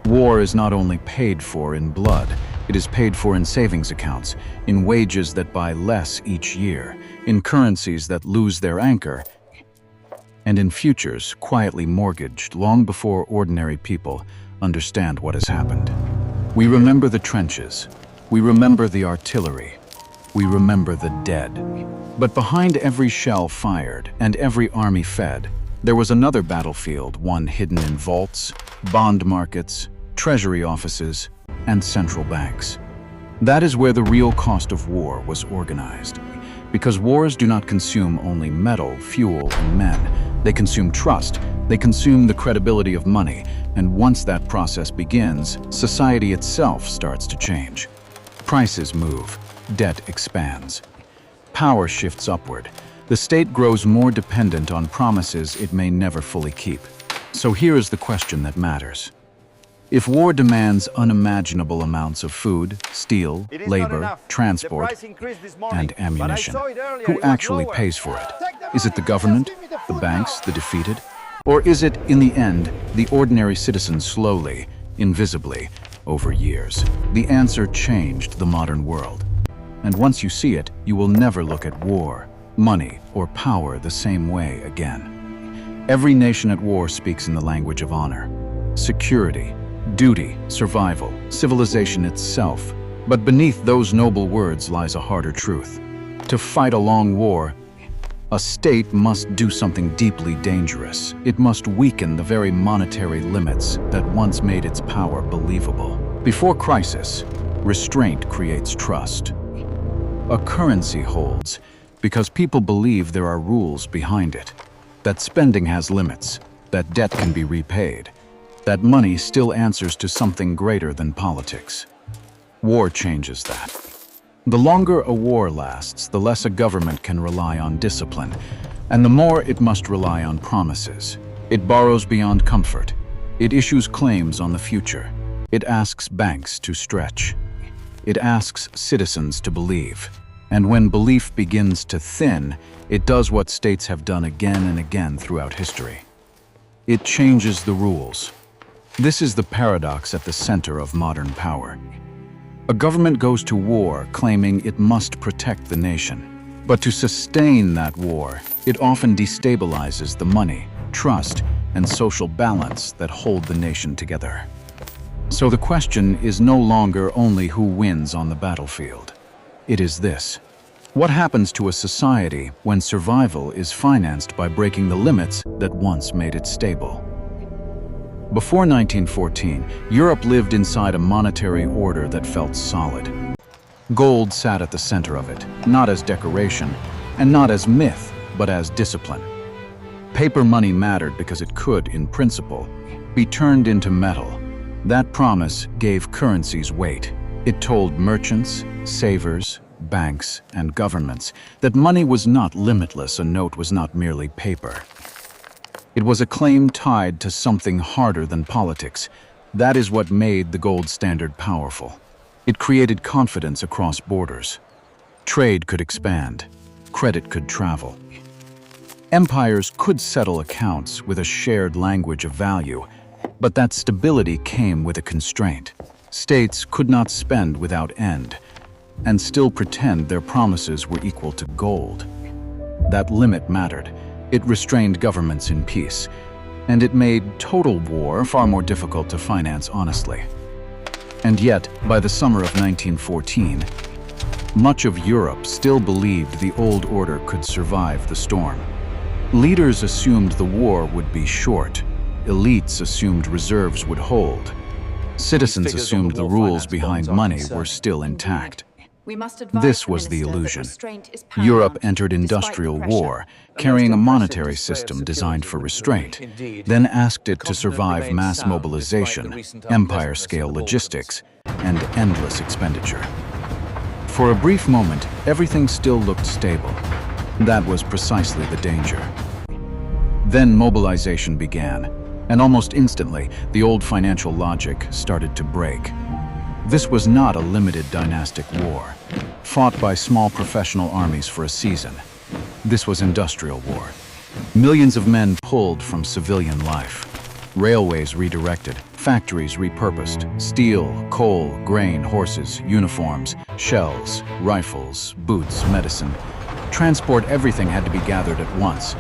War is not only paid for in blood, it is paid for in savings accounts, in wages that buy less each year, in currencies that lose their anchor, and in futures quietly mortgaged long before ordinary people understand what has happened. We remember the trenches. We remember the artillery. We remember the dead. But behind every shell fired and every army fed, there was another battlefield, one hidden in vaults, bond markets, treasury offices, and central banks. That is where the real cost of war was organized. Because wars do not consume only metal, fuel, and men. They consume trust, they consume the credibility of money, and once that process begins, society itself starts to change. Prices move, debt expands. Power shifts upward. The state grows more dependent on promises it may never fully keep. So here is the question that matters. If war demands unimaginable amounts of food, steel, labor, transport, and ammunition, who actually pays for it? Is it the government, the banks, the defeated? Or is it, in the end, the ordinary citizen slowly, invisibly, over years? The answer changed the modern world. And once you see it, you will never look at war, money, or power the same way again. Every nation at war speaks in the language of honor, security, duty, survival, civilization itself. But beneath those noble words lies a harder truth. To fight a long war, a state must do something deeply dangerous. It must weaken the very monetary limits that once made its power believable. Before crisis, restraint creates trust. A currency holds because people believe there are rules behind it, that spending has limits, that debt can be repaid, that money still answers to something greater than politics. War changes that. The longer a war lasts, the less a government can rely on discipline, and the more it must rely on promises. It borrows beyond comfort. It issues claims on the future. It asks banks to stretch. It asks citizens to believe. And when belief begins to thin, it does what states have done again and again throughout history. It changes the rules. This is the paradox at the center of modern power. A government goes to war claiming it must protect the nation. But to sustain that war, it often destabilizes the money, trust, and social balance that hold the nation together. So the question is no longer only who wins on the battlefield. It is this: what happens to a society when survival is financed by breaking the limits that once made it stable? Before 1914, Europe lived inside a monetary order that felt solid. Gold sat at the center of it, not as decoration, and not as myth, but as discipline. Paper money mattered because it could, in principle, be turned into metal. That promise gave currencies weight. It told merchants, savers, banks, and governments that money was not limitless, a note was not merely paper. It was a claim tied to something harder than politics. That is what made the gold standard powerful. It created confidence across borders. Trade could expand. Credit could travel. Empires could settle accounts with a shared language of value, but that stability came with a constraint. States could not spend without end, and still pretend their promises were equal to gold. That limit mattered. It restrained governments in peace, and it made total war far more difficult to finance honestly. And yet, by the summer of 1914, much of Europe still believed the old order could survive the storm. Leaders assumed the war would be short. Elites assumed reserves would hold. Citizens assumed the rules behind money were still intact. This was the illusion. Europe entered industrial war, carrying a monetary system designed for restraint, then asked it to survive mass mobilization, empire-scale logistics, and endless expenditure. For a brief moment, everything still looked stable. That was precisely the danger. Then mobilization began, and almost instantly, the old financial logic started to break. This was not a limited dynastic war, fought by small professional armies for a season. This was industrial war. Millions of men pulled from civilian life. Railways redirected, Factories repurposed: steel, coal, grain, horses, uniforms, shells, rifles, boots, medicine. Transport, everything had to be gathered at once,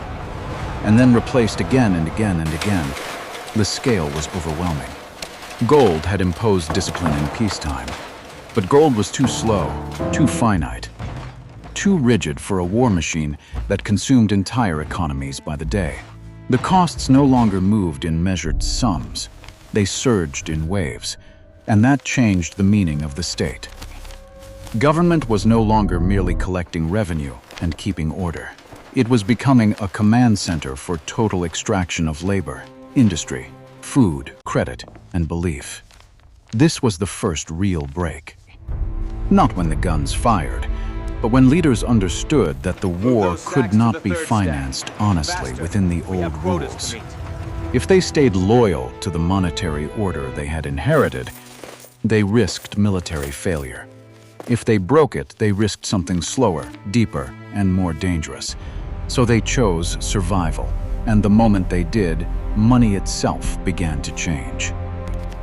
and then replaced again and again and again. The scale was overwhelming. Gold had imposed discipline in peacetime, but gold was too slow, too finite, too rigid for a war machine that consumed entire economies by the day. The costs no longer moved in measured sums. They surged in waves, and that changed the meaning of the state. Government was no longer merely collecting revenue and keeping order. It was becoming a command center for total extraction of labor, industry, food, credit, and belief. This was the first real break. Not when the guns fired, but when leaders understood that the war could not be financed honestly within the old rules. If they stayed loyal to the monetary order they had inherited, they risked military failure. If they broke it, they risked something slower, deeper, and more dangerous. So they chose survival, and the moment they did, money itself began to change.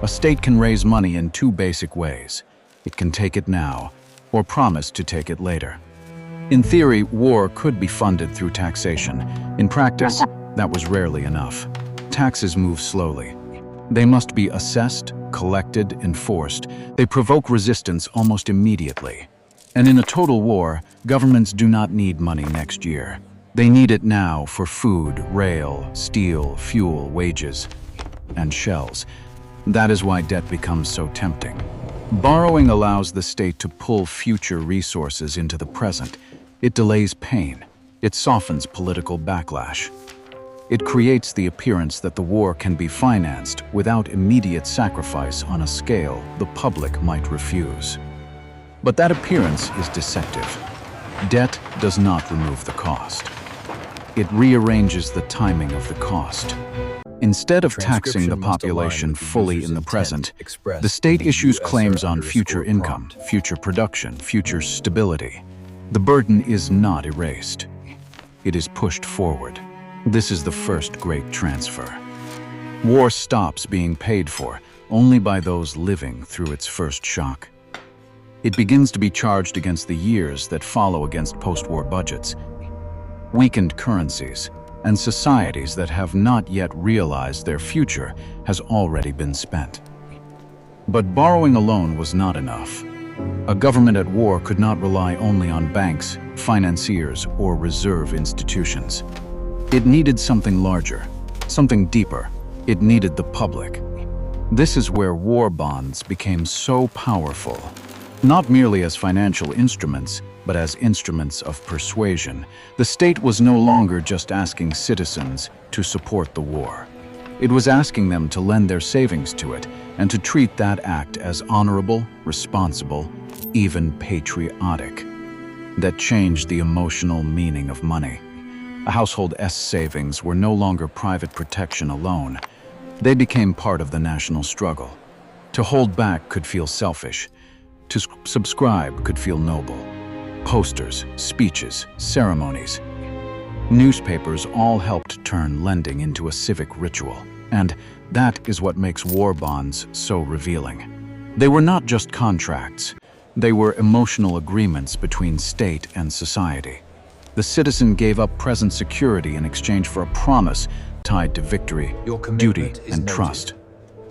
A state can raise money in two basic ways. It can take it now, or promise to take it later. In theory, war could be funded through taxation. In practice, that was rarely enough. Taxes move slowly. They must be assessed, collected, enforced. They provoke resistance almost immediately. And in a total war, governments do not need money next year. They need it now for food, rail, steel, fuel, wages, and shells. That is why debt becomes so tempting. Borrowing allows the state to pull future resources into the present. It delays pain. It softens political backlash. It creates the appearance that the war can be financed without immediate sacrifice on a scale the public might refuse. But that appearance is deceptive. Debt does not remove the cost. It rearranges the timing of the cost. Instead of taxing the population fully in the present, the state issues claims on future income, future production, future stability. The burden is not erased. It is pushed forward. This is the first great transfer. War stops being paid for only by those living through its first shock. It begins to be charged against the years that follow against post-war budgets, weakened currencies, and societies that have not yet realized their future has already been spent. But borrowing alone was not enough. A government at war could not rely only on banks, financiers, or reserve institutions. It needed something larger, something deeper. It needed the public. This is where war bonds became so powerful, not merely as financial instruments, but as instruments of persuasion. The state was no longer just asking citizens to support the war. It was asking them to lend their savings to it and to treat that act as honorable, responsible, even patriotic. That changed the emotional meaning of money. A household's savings were no longer private protection alone. They became part of the national struggle. To hold back could feel selfish. To subscribe could feel noble. Posters, speeches, ceremonies. Newspapers all helped turn lending into a civic ritual, and that is what makes war bonds so revealing. They were not just contracts. They were emotional agreements between state and society. The citizen gave up present security in exchange for a promise tied to victory, duty, and trust.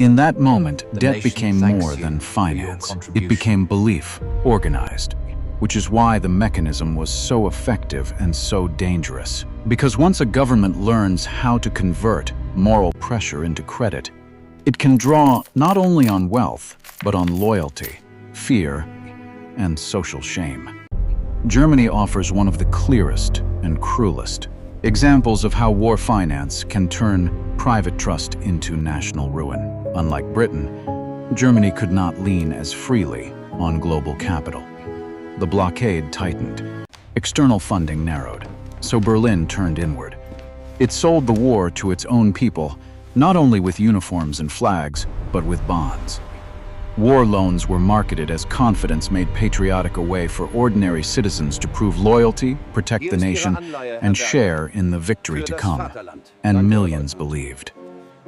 In that moment, debt became more than finance. It became belief, organized, which is why the mechanism was so effective and so dangerous. Because once a government learns how to convert moral pressure into credit, it can draw not only on wealth, but on loyalty, fear, and social shame. Germany offers one of the clearest and cruelest examples of how war finance can turn private trust into national ruin. Unlike Britain, Germany could not lean as freely on global capital. The blockade tightened. External funding narrowed, so Berlin turned inward. It sold the war to its own people, not only with uniforms and flags, but with bonds. War loans were marketed as confidence made patriotic a way for ordinary citizens to prove loyalty, protect the nation, and share in the victory to come. And millions believed.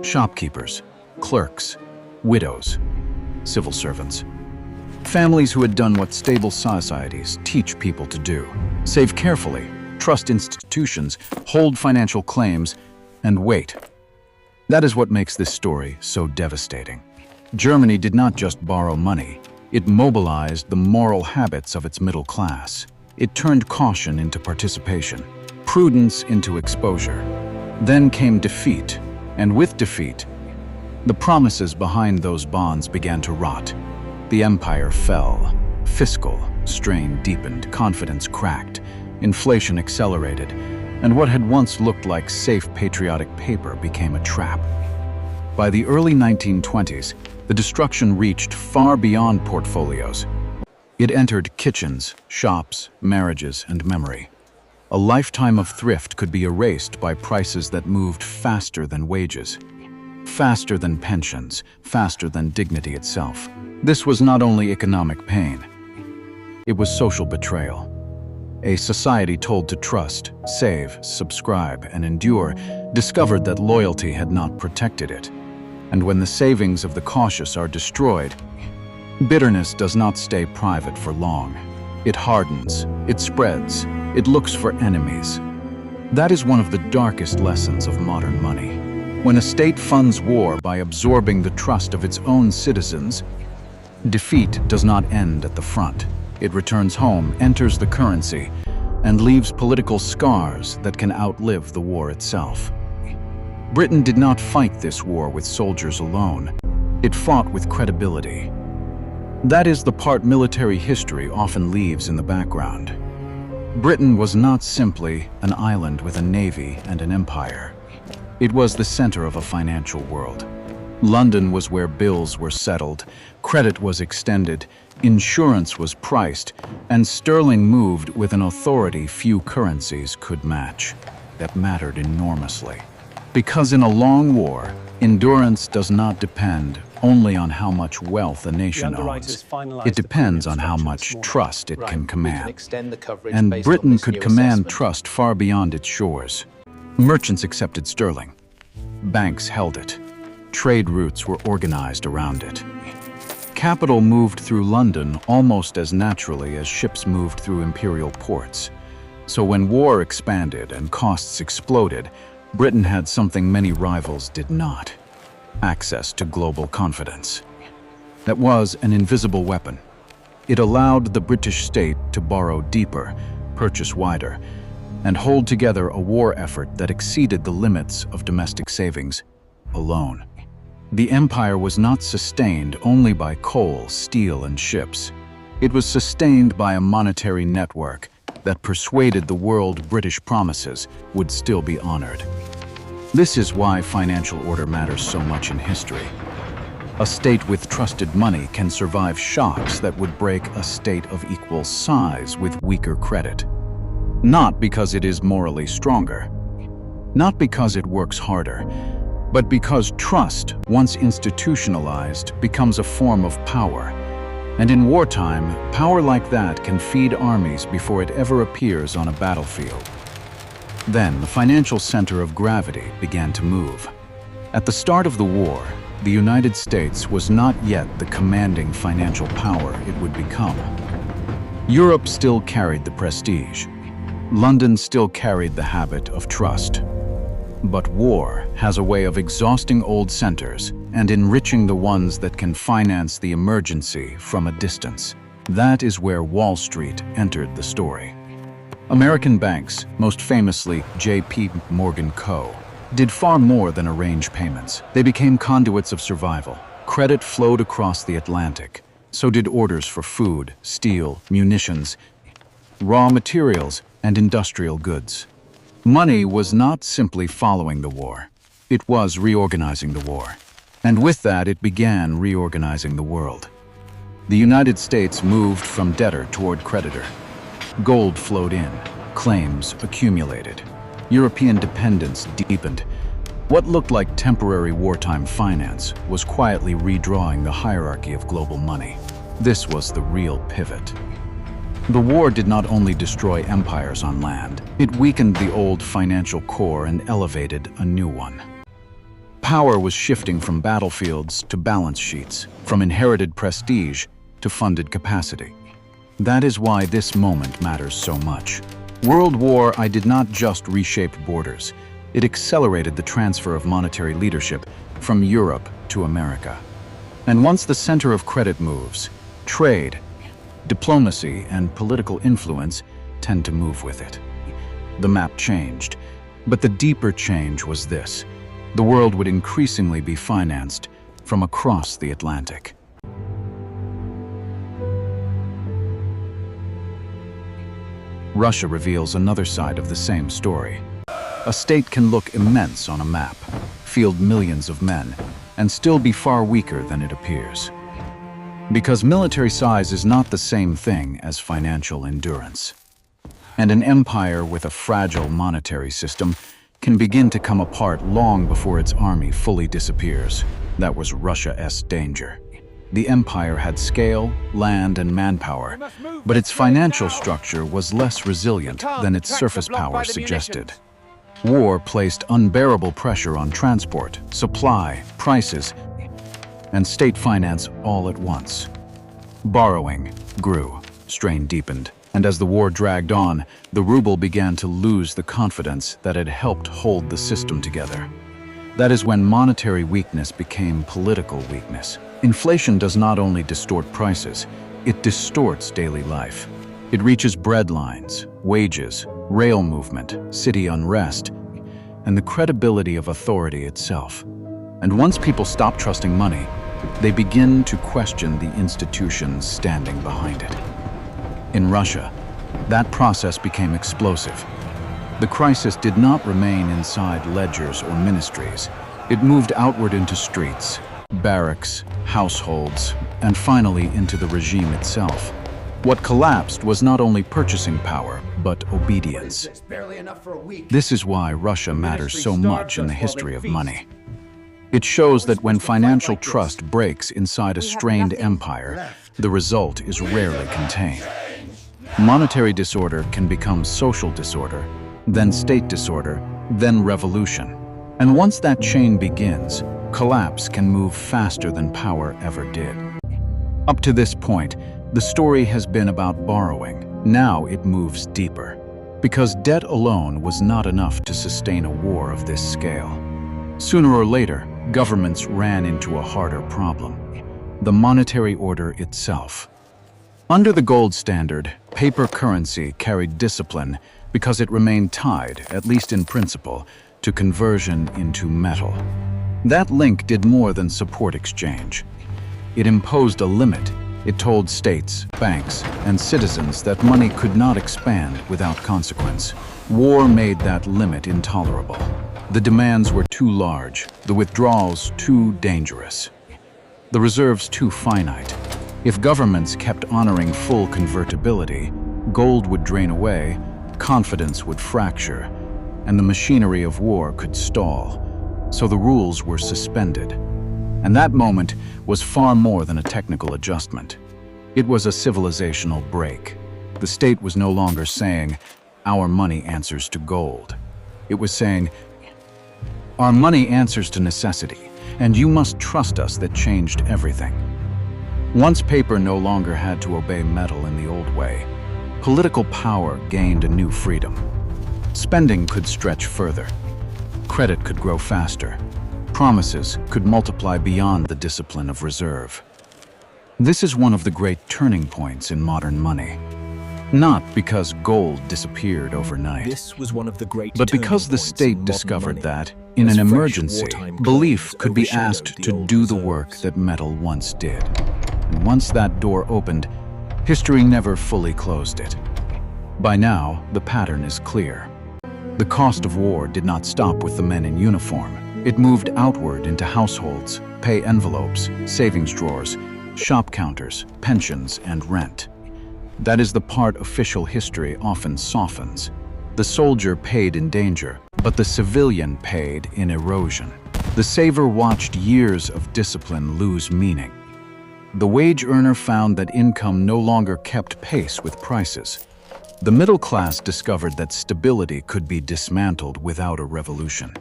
Shopkeepers, clerks, widows, civil servants. Families who had done what stable societies teach people to do: save carefully, trust institutions, hold financial claims, and wait. That is what makes this story so devastating. Germany did not just borrow money, it mobilized the moral habits of its middle class. It turned caution into participation, prudence into exposure. Then came defeat, and with defeat, the promises behind those bonds began to rot. The empire fell. Fiscal strain deepened, confidence cracked, inflation accelerated, and what had once looked like safe patriotic paper became a trap. By the early 1920s, the destruction reached far beyond portfolios. It entered kitchens, shops, marriages, and memory. A lifetime of thrift could be erased by prices that moved faster than wages, faster than pensions, faster than dignity itself. This was not only economic pain, it was social betrayal. A society told to trust, save, subscribe, and endure discovered that loyalty had not protected it. And when the savings of the cautious are destroyed, bitterness does not stay private for long. It hardens, it spreads, it looks for enemies. That is one of the darkest lessons of modern money. When a state funds war by absorbing the trust of its own citizens, defeat does not end at the front. It returns home, enters the currency, and leaves political scars that can outlive the war itself. Britain did not fight this war with soldiers alone. It fought with credibility. That is the part military history often leaves in the background. Britain was not simply an island with a navy and an empire. It was the center of a financial world. London was where bills were settled, credit was extended, insurance was priced, and sterling moved with an authority few currencies could match. That mattered enormously. Because in a long war, endurance does not depend only on how much wealth a nation owns. It depends on how much trust it can command. And Britain could command trust far beyond its shores. Merchants accepted sterling. Banks held it. Trade routes were organized around it. Capital moved through London almost as naturally as ships moved through imperial ports. So when war expanded and costs exploded, Britain had something many rivals did not: access to global confidence. That was an invisible weapon. It allowed the British state to borrow deeper, purchase wider, and hold together a war effort that exceeded the limits of domestic savings alone. The empire was not sustained only by coal, steel, and ships. It was sustained by a monetary network that persuaded the world British promises would still be honored. This is why financial order matters so much in history. A state with trusted money can survive shocks that would break a state of equal size with weaker credit. Not because it is morally stronger, not because it works harder, but because trust, once institutionalized, becomes a form of power. And in wartime, power like that can feed armies before it ever appears on a battlefield. Then the financial center of gravity began to move. At the start of the war, the United States was not yet the commanding financial power it would become. Europe still carried the prestige. London still carried the habit of trust. But war has a way of exhausting old centers and enriching the ones that can finance the emergency from a distance. That is where Wall Street entered the story. American banks, most famously J.P. Morgan Co., did far more than arrange payments. They became conduits of survival. Credit flowed across the Atlantic. So did orders for food, steel, munitions, raw materials, and industrial goods. Money was not simply following the war. It was reorganizing the war. And with that, it began reorganizing the world. The United States moved from debtor toward creditor. Gold flowed in. Claims accumulated. European dependence deepened. What looked like temporary wartime finance was quietly redrawing the hierarchy of global money. This was the real pivot. The war did not only destroy empires on land, it weakened the old financial core and elevated a new one. Power was shifting from battlefields to balance sheets, from inherited prestige to funded capacity. That is why this moment matters so much. World War I did not just reshape borders. It accelerated the transfer of monetary leadership from Europe to America. And once the center of credit moves, trade, diplomacy, and political influence tend to move with it. The map changed, but the deeper change was this. The world would increasingly be financed from across the Atlantic. Russia reveals another side of the same story. A state can look immense on a map, field millions of men, and still be far weaker than it appears. Because military size is not the same thing as financial endurance. And an empire with a fragile monetary system can begin to come apart long before its army fully disappears. That was Russia's danger. The empire had scale, land, and manpower, but its financial structure was less resilient than its surface power suggested. War placed unbearable pressure on transport, supply, prices, and state finance all at once. Borrowing grew, strain deepened, and as the war dragged on, the ruble began to lose the confidence that had helped hold the system together. That is when monetary weakness became political weakness. Inflation does not only distort prices, it distorts daily life. It reaches bread lines, wages, rail movement, city unrest, and the credibility of authority itself. And once people stop trusting money, they begin to question the institutions standing behind it. In Russia, that process became explosive. The crisis did not remain inside ledgers or ministries. It moved outward into streets, barracks, households, and finally into the regime itself. What collapsed was not only purchasing power, but obedience. This is why Russia matters so much in the history of money. It shows that when financial trust breaks inside a strained empire, the result is rarely contained. Monetary disorder can become social disorder, then state disorder, then revolution. And once that chain begins, collapse can move faster than power ever did. Up to this point, the story has been about borrowing. Now it moves deeper, because debt alone was not enough to sustain a war of this scale. Sooner or later, governments ran into a harder problem: the monetary order itself. Under the gold standard, paper currency carried discipline because it remained tied, at least in principle, to conversion into metal. That link did more than support exchange. It imposed a limit. It told states, banks, and citizens that money could not expand without consequence. War made that limit intolerable. The demands were too large, the withdrawals too dangerous, the reserves too finite. If governments kept honoring full convertibility, gold would drain away, confidence would fracture, and the machinery of war could stall. So the rules were suspended. And that moment was far more than a technical adjustment. It was a civilizational break. The state was no longer saying, "Our money answers to gold." It was saying, "Our money answers to necessity, and you must trust us." That changed everything. Once paper no longer had to obey metal in the old way, political power gained a new freedom. Spending could stretch further. Credit could grow faster. Promises could multiply beyond the discipline of reserve. This is one of the great turning points in modern money. Not because gold disappeared overnight, This was one of the great but because the turning points in state modern discovered money. that, in As an fresh emergency, wartime belief clothes could be overshadowed asked the to old do the work reserves. that metal once did. And once that door opened, history never fully closed it. By now, the pattern is clear. The cost of war did not stop with the men in uniform. It moved outward into households, pay envelopes, savings drawers, shop counters, pensions, and rent. That is the part official history often softens. The soldier paid in danger, but the civilian paid in erosion. The saver watched years of discipline lose meaning. The wage earner found that income no longer kept pace with prices. The middle class discovered that stability could be dismantled without a revolution.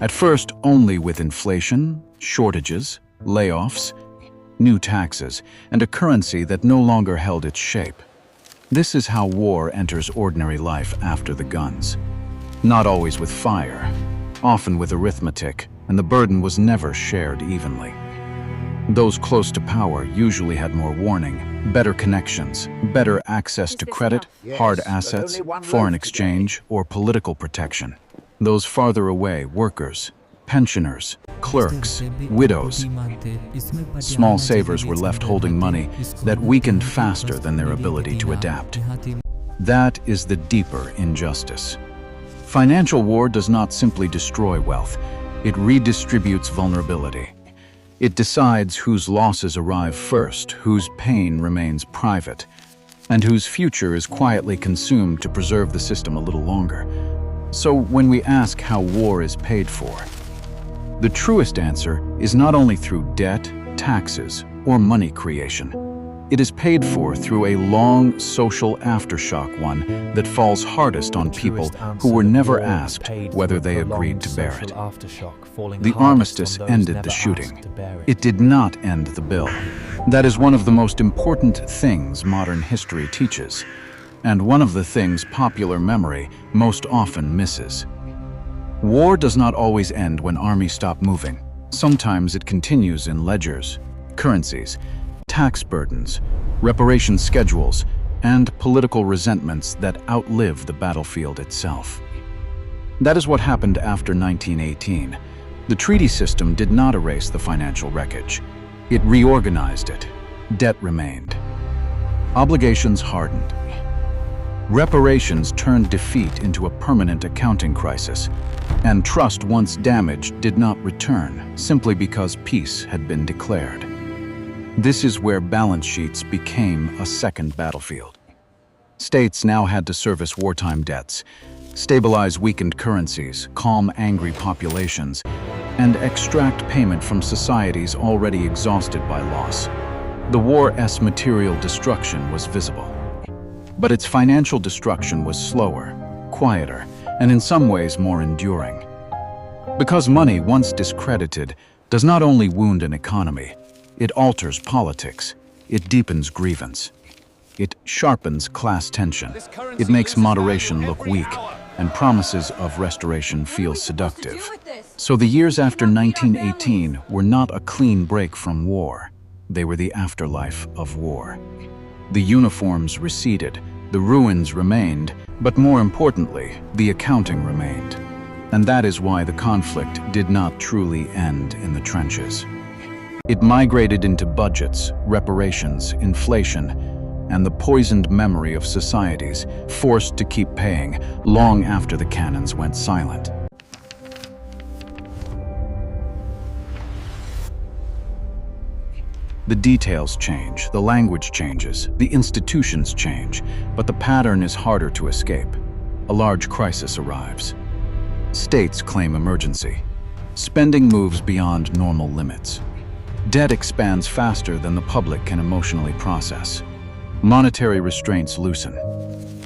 At first, only with inflation, shortages, layoffs, new taxes, and a currency that no longer held its shape. This is how war enters ordinary life after the guns. Not always with fire, often with arithmetic, and the burden was never shared evenly. Those close to power usually had more warning, better connections, better access to credit, hard assets, foreign exchange, or political protection. Those farther away, workers, pensioners, clerks, widows, small savers were left holding money that weakened faster than their ability to adapt. That is the deeper injustice. Financial war does not simply destroy wealth, it redistributes vulnerability. It decides whose losses arrive first, whose pain remains private, and whose future is quietly consumed to preserve the system a little longer. So when we ask how war is paid for, the truest answer is not only through debt, taxes, or money creation. It is paid for through a long social aftershock, one that falls hardest on people who were never asked whether they agreed to bear it. The armistice ended the shooting. It did not end the bill. That is one of the most important things modern history teaches, and one of the things popular memory most often misses. War does not always end when armies stop moving. Sometimes it continues in ledgers, currencies, tax burdens, reparation schedules, and political resentments that outlive the battlefield itself. That is what happened after 1918. The treaty system did not erase the financial wreckage. It reorganized it. Debt remained. Obligations hardened. Reparations turned defeat into a permanent accounting crisis, and trust once damaged did not return simply because peace had been declared. This is where balance sheets became a second battlefield. States now had to service wartime debts, stabilize weakened currencies, calm angry populations, and extract payment from societies already exhausted by loss. The war's material destruction was visible. But its financial destruction was slower, quieter, and in some ways more enduring. Because money, once discredited, does not only wound an economy, it alters politics, it deepens grievance, it sharpens class tension, it makes moderation look weak, and promises of restoration feel seductive. So the years after 1918 were not a clean break from war, they were the afterlife of war. The uniforms receded, the ruins remained, but more importantly, the accounting remained. And that is why the conflict did not truly end in the trenches. It migrated into budgets, reparations, inflation, and the poisoned memory of societies forced to keep paying long after the cannons went silent. The details change, the language changes, the institutions change, but the pattern is harder to escape. A large crisis arrives. States claim emergency. Spending moves beyond normal limits. Debt expands faster than the public can emotionally process. Monetary restraints loosen.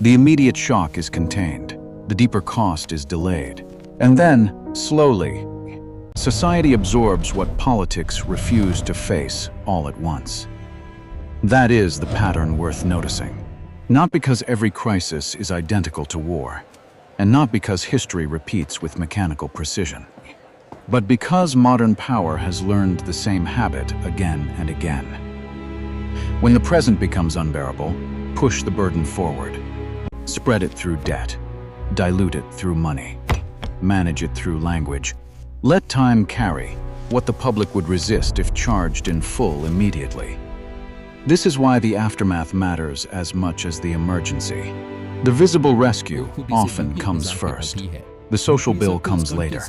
The immediate shock is contained. The deeper cost is delayed. And then, slowly, society absorbs what politics refuse to face all at once. That is the pattern worth noticing. Not because every crisis is identical to war, and not because history repeats with mechanical precision, but because modern power has learned the same habit again and again. When the present becomes unbearable, push the burden forward. Spread it through debt. Dilute it through money. Manage it through language. Let time carry what the public would resist if charged in full immediately. This is why the aftermath matters as much as the emergency. The visible rescue often comes first. The social bill comes later,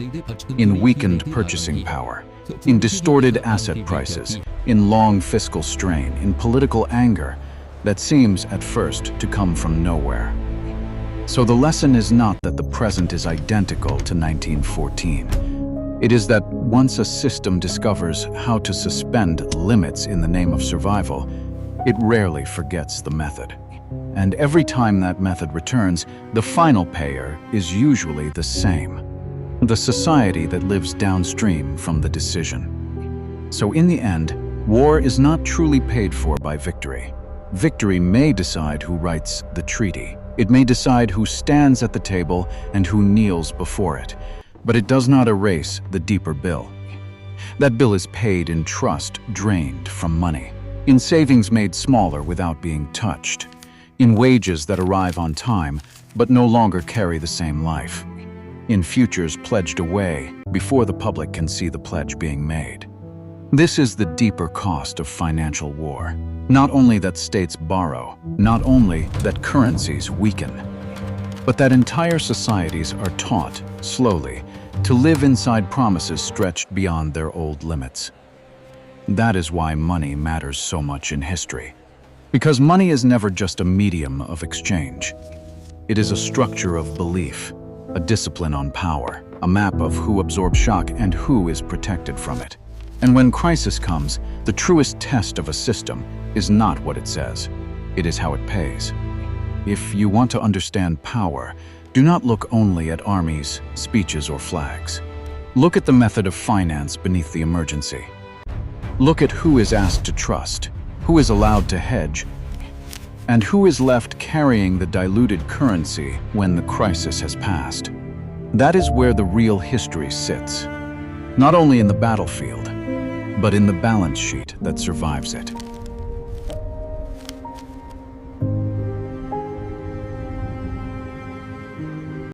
in weakened purchasing power, in distorted asset prices, in long fiscal strain, in political anger that seems at first to come from nowhere. So the lesson is not that the present is identical to 1914. It is that once a system discovers how to suspend limits in the name of survival, it rarely forgets the method. And every time that method returns, the final payer is usually the same. the society that lives downstream from the decision. So in the end, war is not truly paid for by victory. Victory may decide who writes the treaty. It may decide who stands at the table and who kneels before it. But it does not erase the deeper bill. That bill is paid in trust drained from money, in savings made smaller without being touched, in wages that arrive on time but no longer carry the same life, in futures pledged away before the public can see the pledge being made. This is the deeper cost of financial war. Not only that states borrow, not only that currencies weaken, but that entire societies are taught, slowly, to live inside promises stretched beyond their old limits. That is why money matters so much in history. Because money is never just a medium of exchange. It is a structure of belief, a discipline on power, a map of who absorbs shock and who is protected from it. And when crisis comes, the truest test of a system is not what it says, it is how it pays. If you want to understand power, do not look only at armies, speeches, or flags. Look at the method of finance beneath the emergency. Look at who is asked to trust, who is allowed to hedge, and who is left carrying the diluted currency when the crisis has passed. That is where the real history sits, not only in the battlefield, but in the balance sheet that survives it.